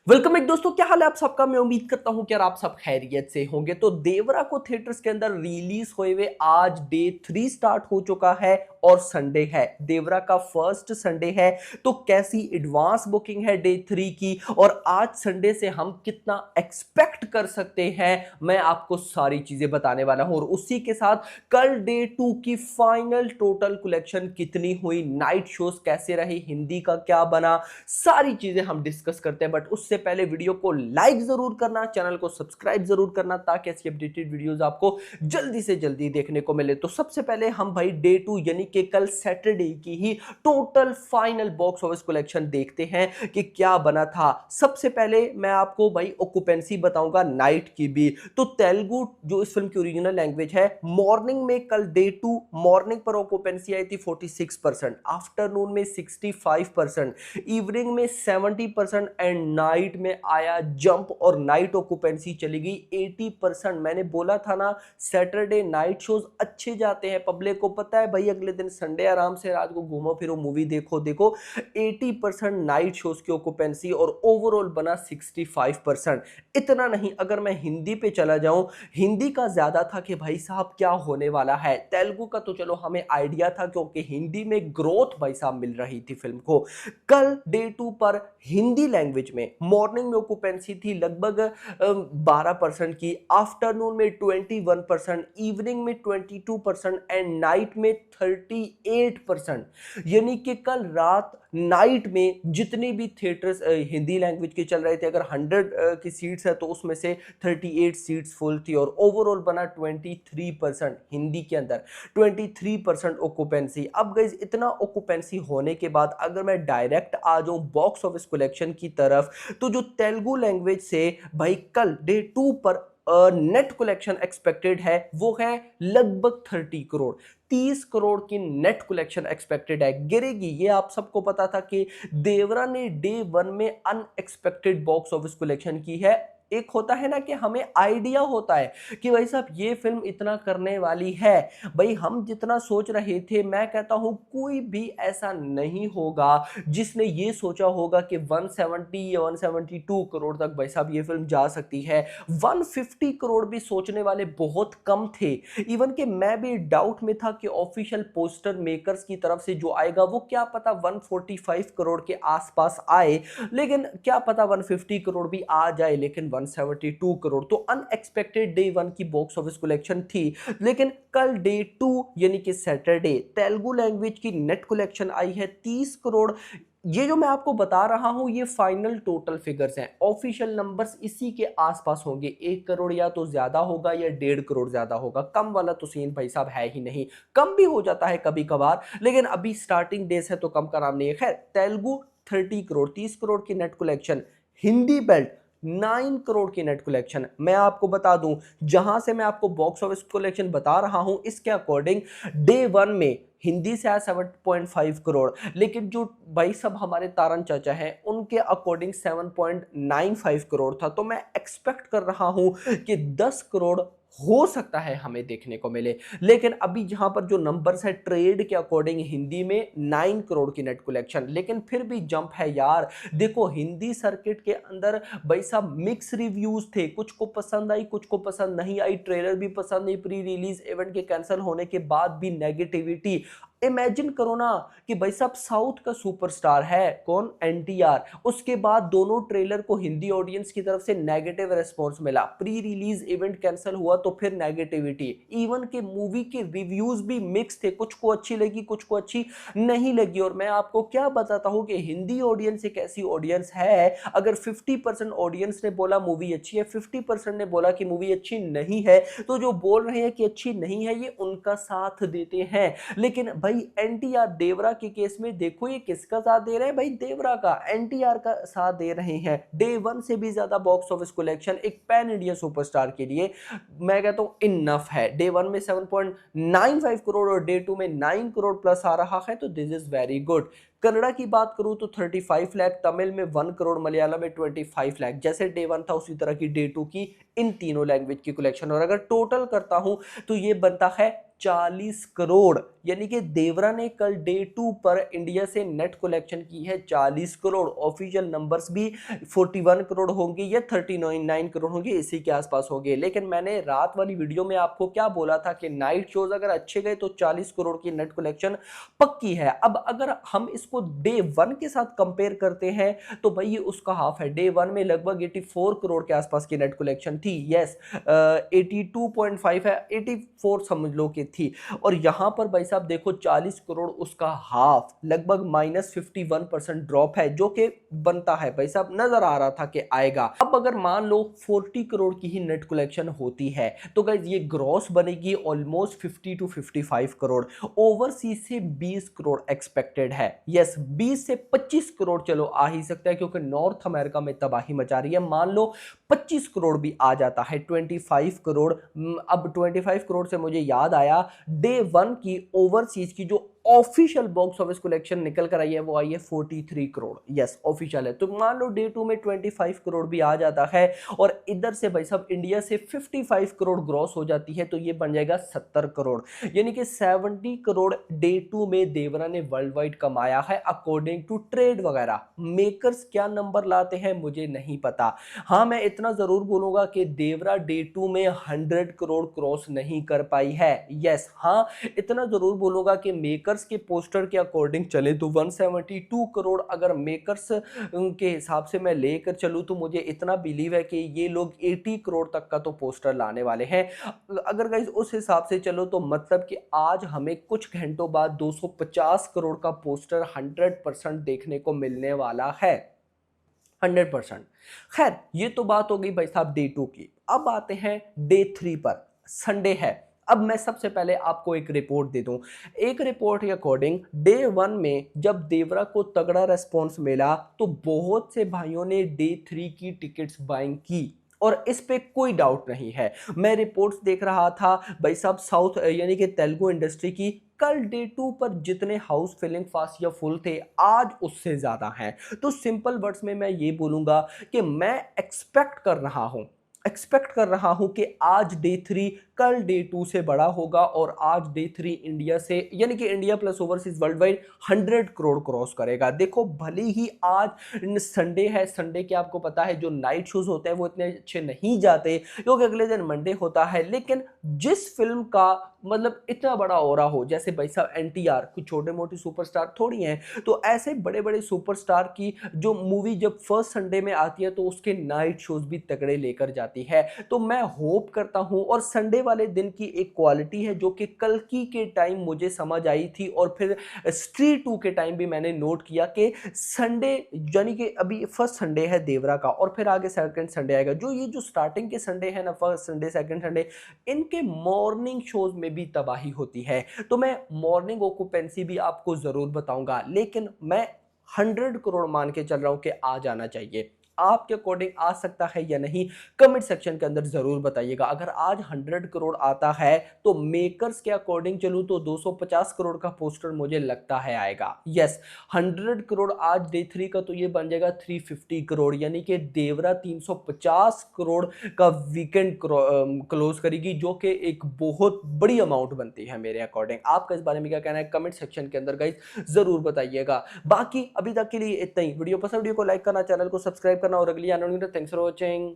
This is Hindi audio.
वेलकम एक दोस्तों, क्या हाल है आप सबका। मैं उम्मीद करता हूं कि यार आप सब खैरियत से होंगे। तो देवरा को थिएटर्स के अंदर रिलीज हुए हुए आज डे 3 स्टार्ट हो चुका है और संडे है, देवरा का फर्स्ट संडे है। तो कैसी एडवांस बुकिंग है डे 3 की और आज संडे से हम कितना एक्सपेक्ट कर सकते हैं, मैं आपको सारी चीजें बताने वाला हूं। और उसी के साथ कल डे 2 की फाइनल टोटल कलेक्शन कितनी हुई, नाइट शोज कैसे रहे, हिंदी का क्या बना, सारी चीजें हम डिस्कस करते हैं। बट उससे पहले वीडियो को लाइक जरूर करना, चैनल को सब्सक्राइब जरूर करना ताकि ऐसी अपडेटेड वीडियोस आपको जल्दी से जल्दी देखने को मिले। तो सबसे पहले हम भाई डे 2 यानी कि कल सैटरडे की ही total final box office collection देखते हैं कि क्या बना था। सबसे पहले मैं आपको भाई ऑक्यूपेंसी बताऊंगा नाइट की भी। तो तेलुगु जो इस फिल्म की ओरिजिनल लैंग्वेज है, मॉर्निंग में कल डे 2 मॉर्निंग पर ऑक्यूपेंसी आई थी 46%, आफ्टरनून में 65%, इवनिंग में 70% एंड नाइट में आया जंप और नाइट ऑक्यूपेंसी चली गई 80%। मैंने बोला था ना, सैटरडे नाइट शोज अच्छे जाते हैं, पब्लिक को पता है भाई अगले दिन संडे आराम से रात को घूमो फिरो मूवी देखो। 80% नाइट शोज की ऑक्यूपेंसी और ओवरऑल बना 65%। इतना नहीं, अगर मैं हिंदी पे चला जाऊं, हिंदी का ज्यादा था कि भाई साहब क्या होने वाला है। तेलुगु का तो चलो हमें आइडिया था क्योंकि हिंदी में ग्रोथ भाई साहब मिल रही थी फिल्म को। कल डे 2 पर हिंदी लैंग्वेज में मॉर्निंग में ऑक्यूपेंसी थी लगभग 12% की, आफ्टरनून में 21%, इवनिंग में 22% एंड नाइट में 38%। यानी कि कल रात नाइट में जितने भी थिएटर्स हिंदी लैंग्वेज के चल रहे थे, अगर 100 की सीट्स है तो उसमें से 38 सीट्स फुल थी और ओवरऑल बना 23% हिंदी के अंदर, 23% ऑक्यूपेंसी। अब गाइस इतना ऑक्यूपेंसी होने के बाद अगर मैं डायरेक्ट आ जाऊं बॉक्स ऑफिस कलेक्शन की तरफ, तो जो तेलुगु लैंग्वेज से भाई कल डे 2 पर नेट कलेक्शन एक्सपेक्टेड है वो है लगभग 30 करोड़, 30 करोड़ की नेट कलेक्शन एक्सपेक्टेड है। गिरेगी ये आप सबको पता था कि देवरा ने डे 1 में अनएक्सपेक्टेड बॉक्स ऑफिस कलेक्शन की है। एक होता है ना कि हमें आइडिया होता है कि भाई साहब ये फिल्म इतना करने वाली है, भाई हम जितना सोच रहे थे, मैं कहता हूं कोई भी ऐसा नहीं होगा जिसने ये सोचा होगा कि 170 या 172 करोड़ तक भाई साहब ये फिल्म जा सकती है। 150 करोड़ भी सोचने वाले बहुत कम थे। इवन कि मैं भी डाउट में था कि ऑफिशियल पोस्टर मेकर्स की तरफ से जो आएगा वो क्या पता 145 करोड़ के आसपास आए, लेकिन क्या पता 150 करोड़ भी आ जाए, लेकिन 172 करोड़ तो अनएक्सपेक्टेड डे 1 की बॉक्स ऑफिस कलेक्शन थी। लेकिन कल डे 2 यानी कि सैटरडे तेलुगु लैंग्वेज की नेट कलेक्शन आई है 30 करोड़। ये जो मैं आपको बता रहा हूं ये फाइनल टोटल फिगर्स हैं, ऑफिशियल नंबर्स इसी के आसपास होंगे। 1 करोड़ या तो ज्यादा होगा या 1.5 करोड़ ज्यादा होगा, कम वाला तो सीन भाई साहब है ही नहीं। कम भी हो जाता है कभी कभार, लेकिन अभी स्टार्टिंग डेज है तो कम का नाम नहीं है। खैर तेलुगु 30 करोड़, 30 करोड़ की net collection, Hindi belt 9 crore की नेट कलेक्शन। मैं आपको बता दूं, जहां से मैं आपको बॉक्स ऑफिस कलेक्शन बता रहा हूं इसके अकॉर्डिंग डे 1 में हिंदी से आया 7.5 करोड़, लेकिन जो भाई सब हमारे तारन चाचा हैं उनके अकॉर्डिंग 7.95 करोड़ था। तो मैं एक्सपेक्ट कर रहा हूं कि 10 करोड़ हो सकता है हमें देखने को मिले। लेकिन अभी जहां पर जो नंबर्स है ट्रेड के अकॉर्डिंग हिंदी में 9 करोड़ की नेट कलेक्शन, लेकिन फिर भी जंप है यार। देखो हिंदी सर्किट के अंदर भाई साहब मिक्स रिव्यूज थे, कुछ को पसंद आई कुछ को पसंद नहीं आई, ट्रेलर भी पसंद नहीं, प्री रिलीज इवेंट के कैंसिल होने के बाद भी नेगेटिविटी। इमेजिन करो ना कि भाई साहब साउथ का सुपरस्टार है कौन, एनटीआर, उसके बाद दोनों ट्रेलर को हिंदी ऑडियंस की तरफ से नेगेटिव रिस्पॉन्स मिला, प्री रिलीज इवेंट कैंसिल हुआ तो फिर नेगेटिविटी, इवन के मूवी के रिव्यूज भी मिक्स थे, कुछ को अच्छी लगी कुछ को अच्छी नहीं लगी। और मैं आपको क्या बताता हूं कि हिंदी ऑडियंस एक ऐसी ऑडियंस है, अगर 50% ऑडियंस ने बोला मूवी अच्छी है, 50% ने बोला कि मूवी अच्छी नहीं है, तो जो बोल रहे हैं कि अच्छी नहीं है ये उनका साथ देते हैं। लेकिन भाई एनटीआर देवरा के केस में देखो ये किसका साथ दे रहे हैं, भाई देवरा का, एनटीआर का साथ दे रहे हैं। डे 1 से भी ज्यादा बॉक्स ऑफिस कलेक्शन एक पैन इंडिया सुपरस्टार के लिए मैं कहता हूं इनफ है। डे 1 में 7.95 करोड़ और डे 2 में 9 करोड़ प्लस आ रहा है, तो this is very good. Kannada की बात करूं तो 35 लाख, तमिल में 1 करोड़, मलयालम में 25 लाख, जैसे डे 1 था उसी तरह की डे 2 की इन तीनों लैंग्वेज की कलेक्शन। और अगर टोटल करता हूं तो ये बनता है 40 करोड़, यानी कि देवरा ने कल डे 2 पर इंडिया से नेट कलेक्शन की है 40 करोड़। ऑफिशियल नंबर्स भी 41 करोड़ होंगे या 39 करोड़ होंगे, इसी के आसपास होंगे। लेकिन मैंने रात वाली वीडियो में आपको क्या बोला था कि नाइट शोज अगर अच्छे गए तो 40 करोड़ की नेट कलेक्शन पक्की है। अब अगर हम इसको डे 1 के साथ कंपेयर करते हैं तो भाई ये उसका हाफ है। डे 1 में लगभग 84 करोड़ के आसपास की नेट कलेक्शन थी। यस, 82.5 है, 84 समझ लो कि थी। और यहां पर भाई साहब देखो 40 करोड़ उसका हाफ, लगभग -51% ड्रॉप है, जो कि बनता है भाई साहब, नजर आ रहा था कि आएगा। अब अगर मान लो 40 करोड़ की ही नेट कलेक्शन होती है तो गाइज ये ग्रॉस बनेगी ऑलमोस्ट 50 to 55 करोड़। ओवरसीज से 20 करोड़ एक्सपेक्टेड है। यस, 20 से 25 करोड़ चलो आ ही सकता है, क्योंकि नॉर्थ अमेरिका में तबाही मचा रही है। मान लो 25 करोड़ भी आ जाता है, 25 करोड़। अब 25 करोड़ से मुझे याद आया, डे 1 की ओवरसीज की जो ऑफिशियल बॉक्स ऑफिस कलेक्शन निकल कर आई है वो आई है 43 करोड़। यस, ऑफिशियल है। तो मान लो डे 2 में 25 करोड़ भी आ जाता है और इधर से भाई साहब इंडिया से 55 करोड़ ग्रॉस हो जाती है, तो ये बन जाएगा 70 करोड़, यानी कि 70 करोड़ डे 2 में देवरा ने वर्ल्ड वाइड कमाया है अकॉर्डिंग टू ट्रेड वगैरह। मेकर्स क्या नंबर लाते हैं मुझे नहीं पता। हाँ, मैं इतना जरूर बोलूंगा कि देवरा डे 2 में 100 करोड़ क्रॉस नहीं कर पाई है। यस, हाँ, इतना जरूर बोलूंगा कि मेकर्स के पोस्टर के अकॉर्डिंग चले तो 172 करोड़ अगर मेकर्स के हिसाब से मैं लेकर चलूं तो मुझे इतना बिलीव है कि ये लोग 80 करोड़ तक का तो पोस्टर लाने वाले हैं। अगर गाइस उस हिसाब से चलो तो मतलब कि आज हमें कुछ घंटों बाद 250 करोड़ का पोस्टर 100% देखने को मिलने वाला है। 100%। खैर, ये तो बात हो गई भाई साहब डे 2 की। अब आते हैं डे 3 पर, संडे है। अब मैं सबसे पहले आपको एक रिपोर्ट दे दूं। एक रिपोर्ट के अकॉर्डिंग डे 1 में जब देवरा को तगड़ा रेस्पॉन्स मिला तो बहुत से भाइयों ने डे 3 की टिकट्स बाइंग की और इस पे कोई डाउट नहीं है। मैं रिपोर्ट्स देख रहा था भाई साहब, साउथ यानी कि तेलुगु इंडस्ट्री की, कल डे 2 पर जितने हाउस फिलिंग फास्ट या फुल थे आज उससे ज्यादा हैं। तो सिंपल वर्ड्स में मैं ये बोलूंगा कि मैं एक्सपेक्ट कर रहा हूं कि आज डे 3 कल डे 2 से बड़ा होगा और आज डे 3 इंडिया से यानी कि India plus overseas world wide 100 crore cross करेगा। देखो, भले ही आज संडे है, संडे के आपको पता है जो नाइट शोज होते हैं वो इतने अच्छे नहीं जाते क्योंकि अगले दिन मंडे होता है। लेकिन जिस फिल्म का मतलब इतना बड़ा ऑरा हो, जैसे भाई साहब एनटीआर, कुछ छोटे मोटे सुपरस्टार थोड़ी हैं, तो ऐसे बड़े बड़े सुपरस्टार की जो मूवी जब फर्स्ट संडे में आती है तो उसके नाइट शोज भी तगड़े लेकर जाती है। तो मैं होप करता हूं, और संडे वाले दिन की एक क्वालिटी है जो कि कल्कि के टाइम मुझे समझ आई थी और फिर स्त्री 2 के टाइम भी मैंने नोट किया कि संडे यानी कि अभी फर्स्ट संडे है देवरा का और फिर आगे सेकंड संडे आएगा। जो ये जो स्टार्टिंग के संडे है ना, फर्स्ट संडे सेकंड संडे, इनके मॉर्निंग शोज में भी तबाही होती है। तो मैं मॉर्निंग ऑक्यूपेंसी भी आपको जरूर बताऊंगा, लेकिन मैं 100 करोड़ मान के चल रहा हूं कि आ जाना चाहिए। आपके अकॉर्डिंग आ सकता है या नहीं, कमेंट सेक्शन के अंदर जरूर बताइएगा। अगर आज 100 करोड़ आता है तो मेकर्स के अकॉर्डिंग चलूं तो 250 करोड़ का पोस्टर मुझे लगता है आएगा। यस, 100 करोड़ आज डे 3 का तो ये बन जाएगा 350 करोड़, यानी कि देवरा 350 करोड़ का वीकेंड क्लोज करेगी, जो कि एक बहुत बड़ी अमाउंट बनती है मेरे अकॉर्डिंग। आपका इस बारे में क्या कहना है कमेंट सेक्शन के अंदर गाइस जरूर बताइएगा। बाकी अभी तक के लिए इतना ही। वीडियो पसंद, वीडियो को लाइक करना, चैनल को सब्सक्राइब करना और अगली आने वाली वीडियो। Thanks for watching.